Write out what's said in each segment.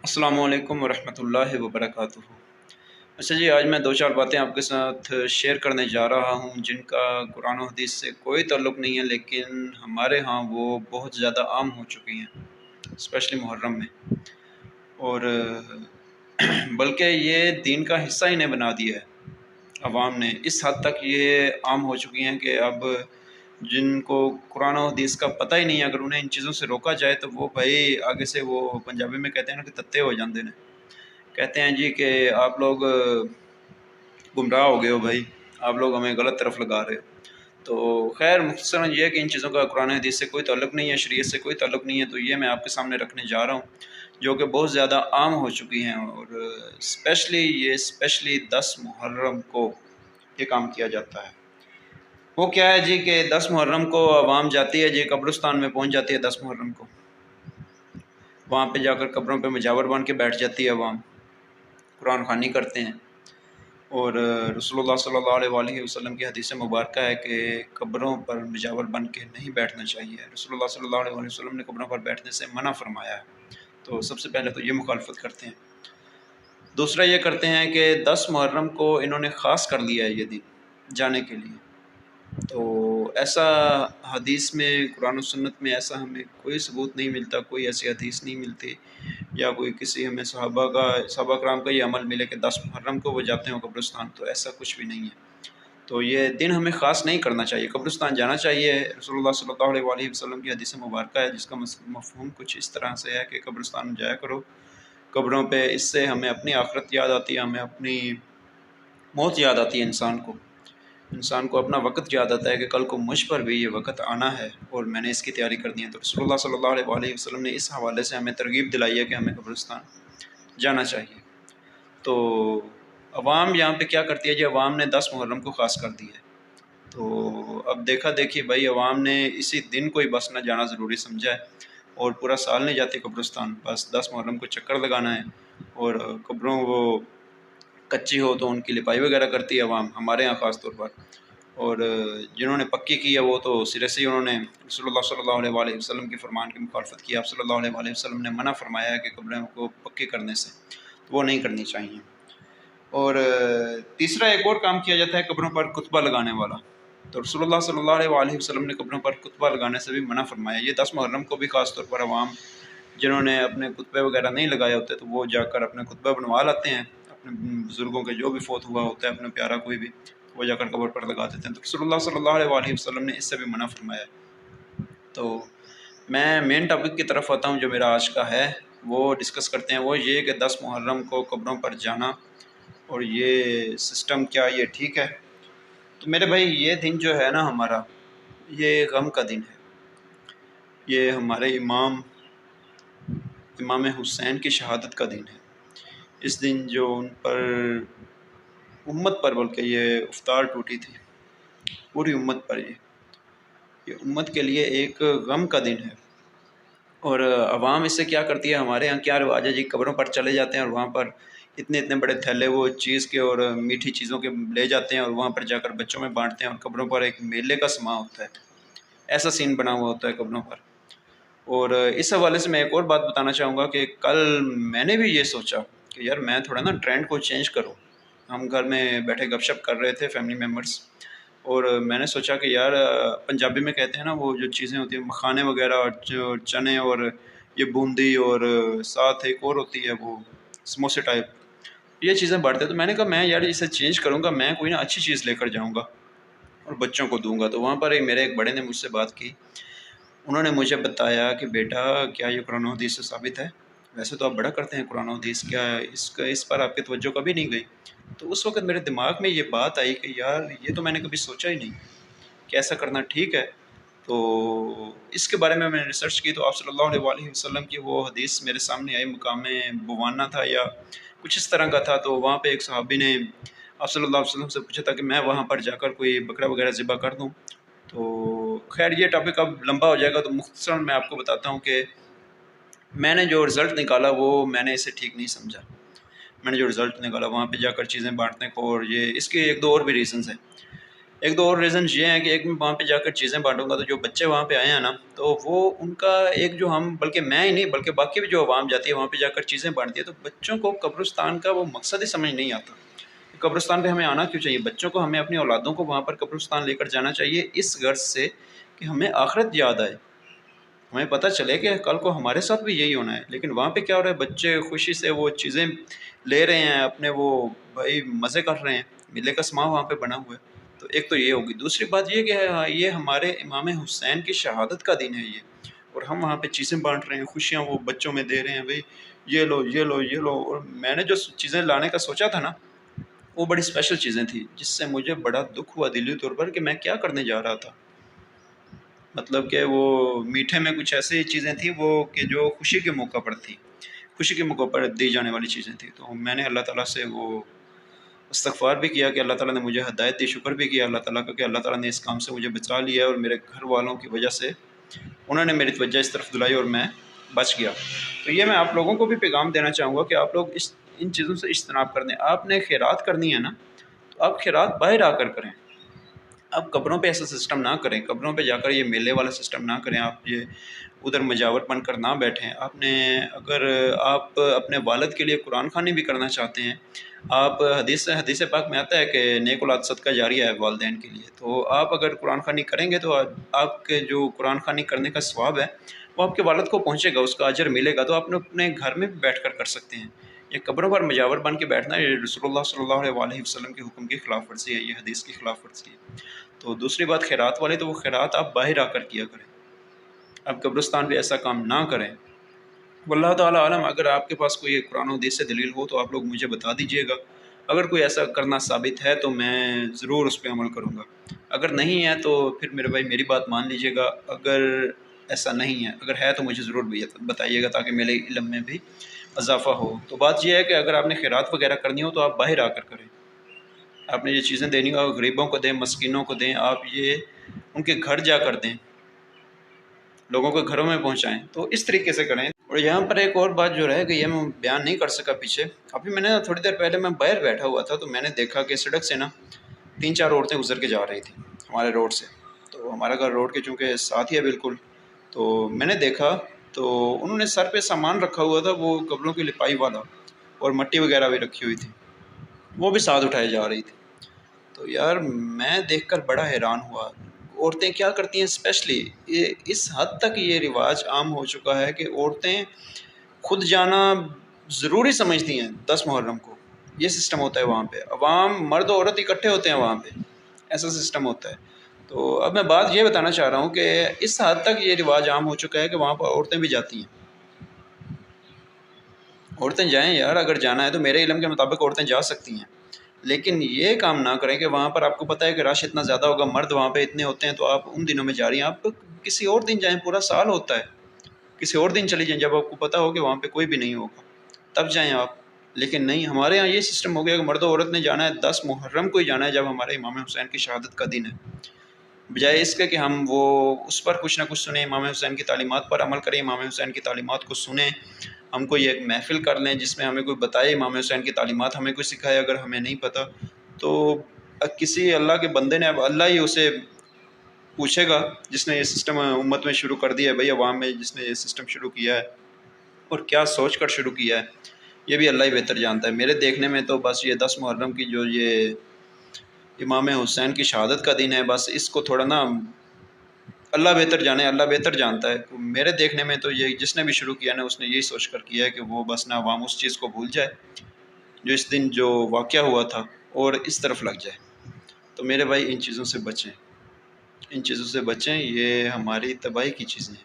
السلام علیکم ورحمۃ اللہ وبرکاتہ۔ اچھا جی، آج میں دو چار باتیں آپ کے ساتھ شیئر کرنے جا رہا ہوں جن کا قرآن و حدیث سے کوئی تعلق نہیں ہے، لیکن ہمارے ہاں وہ بہت زیادہ عام ہو چکی ہیں، اسپیشلی محرم میں، اور بلکہ یہ دین کا حصہ ہی نہیں بنا دیا ہے عوام نے۔ اس حد تک یہ عام ہو چکی ہیں کہ اب جن کو قرآن و حدیث کا پتہ ہی نہیں ہے، اگر انہیں ان چیزوں سے روکا جائے تو وہ بھائی آگے سے وہ پنجابی میں کہتے ہیں نا کہ تتے ہو جاندے نے، کہتے ہیں جی کہ آپ لوگ گمراہ ہو گئے ہو بھائی، آپ لوگ ہمیں غلط طرف لگا رہے ہو۔ تو خیر مختصراً یہ ہے کہ ان چیزوں کا قرآن حدیث سے کوئی تعلق نہیں ہے، شریعت سے کوئی تعلق نہیں ہے، تو یہ میں آپ کے سامنے رکھنے جا رہا ہوں جو کہ بہت زیادہ عام ہو چکی ہیں، اور اسپیشلی 10 محرم کو یہ کام کیا جاتا ہے۔ وہ کیا ہے جی کہ 10 محرم کو عوام جاتی ہے جی، قبرستان میں پہنچ جاتی ہے 10 محرم کو، وہاں پہ جا کر قبروں پہ مجاور بن کے بیٹھ جاتی ہے عوام، قرآن خوانی کرتے ہیں، اور رسول اللہ صلی اللہ علیہ وآلہ وسلم کی حدیث مبارکہ ہے کہ قبروں پر مجاور بن کے نہیں بیٹھنا چاہیے، رسول اللہ صلی اللہ علیہ وآلہ وسلم نے قبروں پر بیٹھنے سے منع فرمایا ہے۔ تو سب سے پہلے تو یہ مخالفت کرتے ہیں۔ دوسرا یہ کرتے ہیں کہ 10 محرم کو انہوں نے خاص کر لیا ہے یہ دن جانے کے لیے، تو ایسا حدیث میں، قرآن و سنت میں ایسا ہمیں کوئی ثبوت نہیں ملتا، کوئی ایسی حدیث نہیں ملتی، یا کوئی کسی ہمیں صحابہ کرام کا یہ عمل ملے کہ 10 محرم کو وہ جاتے ہوں قبرستان، تو ایسا کچھ بھی نہیں ہے۔ تو یہ دن ہمیں خاص نہیں کرنا چاہیے، قبرستان جانا چاہیے۔ رسول اللہ صلی اللہ علیہ وآلہ وسلم کی حدیث مبارکہ ہے جس کا مفہوم کچھ اس طرح سے ہے کہ قبرستان جایا کرو، قبروں پہ، اس سے ہمیں اپنی آخرت یاد آتی ہے، ہمیں اپنی موت یاد آتی ہے، انسان کو اپنا وقت یاد آتا ہے کہ کل کو مجھ پر بھی یہ وقت آنا ہے اور میں نے اس کی تیاری کرنی ہے۔ تو رسول اللہ صلی اللہ علیہ وآلہ وسلم نے اس حوالے سے ہمیں ترغیب دلائی ہے کہ ہمیں قبرستان جانا چاہیے۔ تو عوام یہاں پہ کیا کرتی ہے جی، عوام نے 10 محرم کو خاص کر دیا ہے، تو اب دیکھا دیکھی بھائی عوام نے اسی دن کو ہی بس نہ جانا ضروری سمجھا ہے، اور پورا سال نہیں جاتے قبرستان، بس 10 محرم کو چکر لگانا ہے، اور قبروں وہ کچی ہو تو ان کی لپائی وغیرہ کرتی ہے عوام، ہمارے ہاں خاص طور پر، اور جنہوں نے پکی کی ہے وہ تو سرے سے ہی انہوں نے رسول اللہ صلی اللہ علیہ وآلہ وسلم کے فرمان کی مخالفت کی۔ آپ صلی اللہ علیہ وآلہ وسلم نے منع فرمایا ہے کہ قبروں کو پکی کرنے سے، تو وہ نہیں کرنی چاہیے۔ اور تیسرا ایک اور کام کیا جاتا ہے قبروں پر خطبہ لگانے والا، تو رسول اللہ صلی اللہ علیہ وآلہ وسلم نے قبروں پر خطبہ لگانے سے بھی منع فرمایا۔ یہ 10 محرم کو بھی خاص طور پر عوام جنہوں نے اپنے خطبے وغیرہ نہیں لگائے ہوتے تو وہ جا کر اپنے خطبہ بنوا لاتے ہیں، اپنے بزرگوں کے جو بھی فوت ہوا ہوتا ہے، اپنا پیارا کوئی بھی، وہ جا کر قبر پر لگا دیتے ہیں۔ تو رسول اللہ صلی اللہ علیہ وآلہ وسلم نے اس سے بھی منع فرمایا ہے۔ تو میں مین ٹاپک کی طرف آتا ہوں جو میرا آج کا ہے، وہ ڈسکس کرتے ہیں، وہ یہ کہ 10 محرم کو قبروں پر جانا اور یہ سسٹم کیا یہ ٹھیک ہے؟ تو میرے بھائی یہ دن جو ہے نا ہمارا، یہ غم کا دن ہے، یہ ہمارے امام حسین کی شہادت کا دن ہے۔ اس دن جو ان پر امت پر، بلکہ یہ افطار ٹوٹی تھی پوری امت پر، یہ امت کے لیے ایک غم کا دن ہے۔ اور عوام اس سے کیا کرتی ہے، ہمارے ہاں کیا رواج ہے جی، قبروں پر چلے جاتے ہیں اور وہاں پر اتنے بڑے تھیلے وہ چیز کے اور میٹھی چیزوں کے لے جاتے ہیں اور وہاں پر جا کر بچوں میں بانٹتے ہیں، اور قبروں پر ایک میلے کا سما ہوتا ہے، ایسا سین بنا ہوا ہوتا ہے قبروں پر۔ اور اس حوالے سے میں ایک اور بات بتانا چاہوں گا کہ کل میں نے بھی یہ سوچا کہ یار میں تھوڑا نا ٹرینڈ کو چینج کروں، ہم گھر میں بیٹھے گپ شپ کر رہے تھے فیملی ممبرس، اور میں نے سوچا کہ یار پنجابی میں کہتے ہیں نا وہ جو چیزیں ہوتی ہیں مکھانے وغیرہ اور جو چنے اور یہ بوندی، اور ساتھ ایک اور ہوتی ہے وہ سموسے ٹائپ، یہ چیزیں بانٹتے، تو میں نے کہا میں یار اسے چینج کروں گا، میں کوئی نا اچھی چیز لے کر جاؤں گا اور بچوں کو دوں گا۔ تو وہاں پر میرے ایک بڑے نے مجھ سے بات کی، انہوں نے مجھے بتایا کہ بیٹا کیا یہ قرآن و حدیث سے ثابت ہے؟ ویسے تو آپ بڑا کرتے ہیں قرآن و حدیث، کیا اس پر آپ کی توجہ کبھی نہیں گئی؟ تو اس وقت میرے دماغ میں یہ بات آئی کہ یار یہ تو میں نے کبھی سوچا ہی نہیں کہ ایسا کرنا ٹھیک ہے۔ تو اس کے بارے میں نے ریسرچ کی، تو آپ صلی اللہ علیہ وآلہ وسلم کی وہ حدیث میرے سامنے آئی، مقام بوانا تھا یا کچھ اس طرح کا تھا، تو وہاں پہ ایک صحابی نے آپ صلی اللہ علیہ وسلم سے پوچھا تھا کہ میں وہاں پر جا کر کوئی بکرا وغیرہ ذبح کر دوں۔ تو خیر یہ ٹاپک اب لمبا ہو جائے گا، تو مختصراً میں آپ کو بتاتا ہوں کہ میں نے جو رزلٹ نکالا وہ میں نے اسے ٹھیک نہیں سمجھا۔ میں نے جو رزلٹ نکالا وہاں پہ جا کر چیزیں بانٹنے کو، اور یہ اس کے ایک دو اور بھی ریزنز ہیں۔ ایک دو اور ریزنز یہ ہیں کہ ایک میں وہاں پہ جا کر چیزیں بانٹوں گا تو جو بچے وہاں پہ آئے ہیں نا تو وہ ان کا ایک جو ہم بلکہ میں ہی نہیں بلکہ باقی بھی جو عوام جاتی ہے وہاں پہ جا کر چیزیں بانٹتی ہے تو بچوں کو قبرستان کا وہ مقصد ہی سمجھ نہیں آتا. قبرستان پہ ہمیں آنا کیوں چاہیے؟ بچوں کو ہمیں اپنی اولادوں کو وہاں پر قبرستان لے کر جانا چاہیے اس غرض سے کہ ہمیں آخرت یاد آئے، ہمیں پتہ چلے کہ کل کو ہمارے ساتھ بھی یہی ہونا ہے. لیکن وہاں پہ کیا ہو رہا ہے، بچے خوشی سے وہ چیزیں لے رہے ہیں اپنے، وہ بھائی مزے کر رہے ہیں، میلے کا سماں وہاں پہ بنا ہوا ہے. تو ایک تو یہ ہوگی. دوسری بات یہ کہ یہ ہمارے امام حسین کی شہادت کا دن ہے یہ، اور ہم وہاں پہ چیزیں بانٹ رہے ہیں، خوشیاں وہ بچوں میں دے رہے ہیں، بھائی یہ لو یہ لو یہ لو. اور میں نے جو چیزیں لانے کا سوچا تھا نا وہ بڑی اسپیشل چیزیں تھیں جس سے مجھے بڑا دکھ ہوا دلی طور پر کہ میں کیا کرنے جا رہا تھا. مطلب کہ وہ میٹھے میں کچھ ایسی چیزیں تھیں وہ کہ جو خوشی کے موقع پر تھی، خوشی کے موقع پر دی جانے والی چیزیں تھیں. تو میں نے اللہ تعالیٰ سے وہ استغفار بھی کیا کہ اللہ تعالیٰ نے مجھے ہدایت دی، شکر بھی کیا اللہ تعالیٰ کا کہ اللہ تعالیٰ نے اس کام سے مجھے بچا لیا اور میرے گھر والوں کی وجہ سے انہوں نے میری توجہ اس طرف دلائی اور میں بچ گیا. تو یہ میں آپ لوگوں کو بھی پیغام دینا چاہوں گا کہ آپ لوگ ان چیزوں سے اجتناب کر دیں. آپ نے خیرات کرنی ہے نا تو آپ خیرات باہر آ کر کریں. آپ قبروں پہ ایسا سسٹم نہ کریں، قبروں پہ جا کر یہ میلے والا سسٹم نہ کریں، آپ یہ ادھر مجاور بن کر نہ بیٹھیں. آپ نے اگر آپ اپنے والد کے لیے قرآن خوانی بھی کرنا چاہتے ہیں، آپ حدیث پاک میں آتا ہے کہ نیک اولاد صدقہ جاریہ ہے والدین کے لیے، تو آپ اگر قرآن خوانی کریں گے تو آپ کے جو قرآن خوانی کرنے کا ثواب ہے وہ آپ کے والد کو پہنچے گا، اس کا اجر ملے گا. تو آپ اپنے گھر میں بھی بیٹھ کر سکتے ہیں. یہ قبروں پر مجاور بن کے بیٹھنا یہ رسول اللہ صلی اللہ علیہ وسلم کے حکم کی خلاف ورزی ہے، یہ حدیث کی خلاف ورزی ہے. تو دوسری بات خیرات والی، تو وہ خیرات آپ باہر آ کر کیا کریں، آپ قبرستان پہ ایسا کام نہ کریں. واللہ تعالیٰ عالم. اگر آپ کے پاس کوئی قرآن و حدیث سے دلیل ہو تو آپ لوگ مجھے بتا دیجیے گا. اگر کوئی ایسا کرنا ثابت ہے تو میں ضرور اس پہ عمل کروں گا. اگر نہیں ہے تو پھر میرے بھائی میری بات مان لیجیے گا. اگر ایسا نہیں ہے، اگر ہے تو مجھے ضرور بتائیے گا تاکہ میرے علم میں بھی اضافہ ہو. تو بات یہ ہے کہ اگر آپ نے خیرات وغیرہ کرنی ہو تو آپ باہر آ کر کریں. آپ نے یہ چیزیں دینی ہو غریبوں کو دیں، مسکینوں کو دیں، آپ یہ ان کے گھر جا کر دیں، لوگوں کے گھروں میں پہنچائیں. تو اس طریقے سے کریں. اور یہاں پر ایک اور بات جو رہے کہ یہ میں بیان نہیں کر سکا پیچھے، ابھی میں نے تھوڑی دیر پہلے میں باہر بیٹھا ہوا تھا تو میں نے دیکھا کہ سڑک سے نا 3-4 عورتیں گزر کے جا رہی تھیں ہمارے روڈ سے. تو ہمارا گھر روڈ کے چونکہ ساتھ ہی ہے بالکل، تو میں نے دیکھا تو انہوں نے سر پہ سامان رکھا ہوا تھا، وہ قبروں کی لپائی والا، اور مٹی وغیرہ بھی رکھی ہوئی تھی، وہ بھی ساتھ اٹھائے جا رہی تھی. تو یار میں دیکھ کر بڑا حیران ہوا. عورتیں کیا کرتی ہیں اسپیشلی، اس حد تک یہ رواج عام ہو چکا ہے کہ عورتیں خود جانا ضروری سمجھتی ہیں 10 محرم کو. یہ سسٹم ہوتا ہے وہاں پہ، عوام مرد و عورت اکٹھے ہوتے ہیں وہاں پہ، ایسا سسٹم ہوتا ہے. تو اب میں بات یہ بتانا چاہ رہا ہوں کہ اس حد تک یہ رواج عام ہو چکا ہے کہ وہاں پر عورتیں بھی جاتی ہیں. عورتیں جائیں یار، اگر جانا ہے تو میرے علم کے مطابق عورتیں جا سکتی ہیں، لیکن یہ کام نہ کریں کہ وہاں پر آپ کو پتہ ہے کہ رش اتنا زیادہ ہوگا، مرد وہاں پہ اتنے ہوتے ہیں تو آپ ان دنوں میں جا رہی ہیں. آپ کسی اور دن جائیں، پورا سال ہوتا ہے، کسی اور دن چلی جائیں جب آپ کو پتہ ہو کہ وہاں پہ کوئی بھی نہیں ہوگا، تب جائیں آپ. لیکن نہیں، ہمارے ہاں یہ سسٹم ہو گیا کہ مرد و عورت نے جانا ہے 10 محرم کو ہی جانا ہے جب ہمارے امام حسین کی شہادت کا دن ہے. بجائے اس کے کہ ہم وہ اس پر کچھ نہ کچھ سنیں، امام حسین کی تعلیمات پر عمل کریں، امام حسین کی تعلیمات کو سنیں، ہم کو یہ ایک محفل کر لیں جس میں ہمیں کوئی بتائے امام حسین کی تعلیمات، ہمیں کوئی سکھائے اگر ہمیں نہیں پتہ. تو کسی اللہ کے بندے نے، اب اللہ ہی اسے پوچھے گا جس نے یہ سسٹم امت میں شروع کر دیا ہے، بھائی عوام میں جس نے یہ سسٹم شروع کیا ہے اور کیا سوچ کر شروع کیا ہے، یہ بھی اللہ ہی بہتر جانتا ہے. میرے دیکھنے میں تو بس یہ 10 محرم کی جو یہ امام حسین کی شہادت کا دن ہے، بس اس کو تھوڑا نا اللہ بہتر جانے، اللہ بہتر جانتا ہے. میرے دیکھنے میں تو یہ جس نے بھی شروع کیا نا اس نے یہی سوچ کر کیا ہے کہ وہ بس نا عوام اس چیز کو بھول جائے جو اس دن جو واقعہ ہوا تھا اور اس طرف لگ جائے. تو میرے بھائی ان چیزوں سے بچیں، ان چیزوں سے بچیں، یہ ہماری تباہی کی چیزیں ہیں.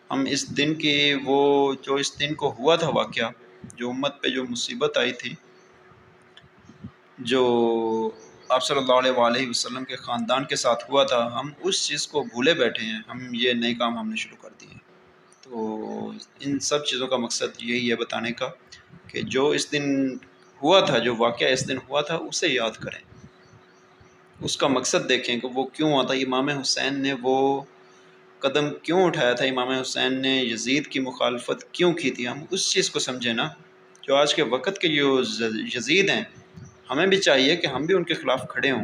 ہم اس دن کی وہ جو اس دن کو ہوا تھا واقعہ، جو امت پہ جو مصیبت آئی تھی، جو آپ صلی اللہ علیہ وآلہ وسلم کے خاندان کے ساتھ ہوا تھا، ہم اس چیز کو بھولے بیٹھے ہیں. ہم یہ نئے کام ہم نے شروع کر دیے. تو ان سب چیزوں کا مقصد یہی ہے بتانے کا کہ جو اس دن ہوا تھا، جو واقعہ اس دن ہوا تھا اسے یاد کریں، اس کا مقصد دیکھیں کہ وہ کیوں ہوا تھا. امام حسین نے وہ قدم کیوں اٹھایا تھا، امام حسین نے یزید کی مخالفت کیوں کی تھی، ہم اس چیز کو سمجھیں نا. جو آج کے وقت کے جو یزید ہیں، ہمیں بھی چاہیے کہ ہم بھی ان کے خلاف کھڑے ہوں.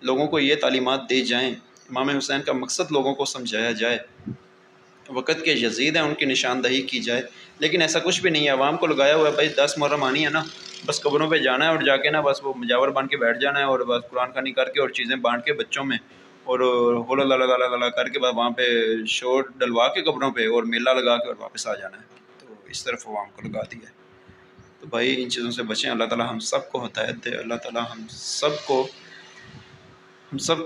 لوگوں کو یہ تعلیمات دی جائیں، امام حسین کا مقصد لوگوں کو سمجھایا جائے، وقت کے یزید ہیں ان کی نشاندہی کی جائے، لیکن ایسا کچھ بھی نہیں ہے۔ عوام کو لگایا ہوا ہے بھائی 10 محرم آنی ہے نا، بس قبروں پہ جانا ہے اور جا کے نا بس وہ مجاور بن کے بیٹھ جانا ہے اور بس قرآن خوانی کر کے اور چیزیں بانٹ کے بچوں میں اور ہول اللہ اللہ اللہ کر کے بس وہاں پہ شور ڈلوا کے قبروں پہ اور میلہ لگا کے اور واپس آ جانا ہے۔ تو اس طرف عوام کو لگا دیا ہے۔ تو بھائی ان چیزوں سے بچیں، اللہ تعالیٰ ہم سب کو ہدایت دے، اللہ تعالیٰ ہم سب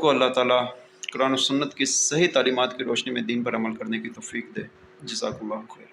کو اللہ تعالیٰ قرآن و سنت کی صحیح تعلیمات کی روشنی میں دین پر عمل کرنے کی توفیق دے۔ جزاک اللہ خیر۔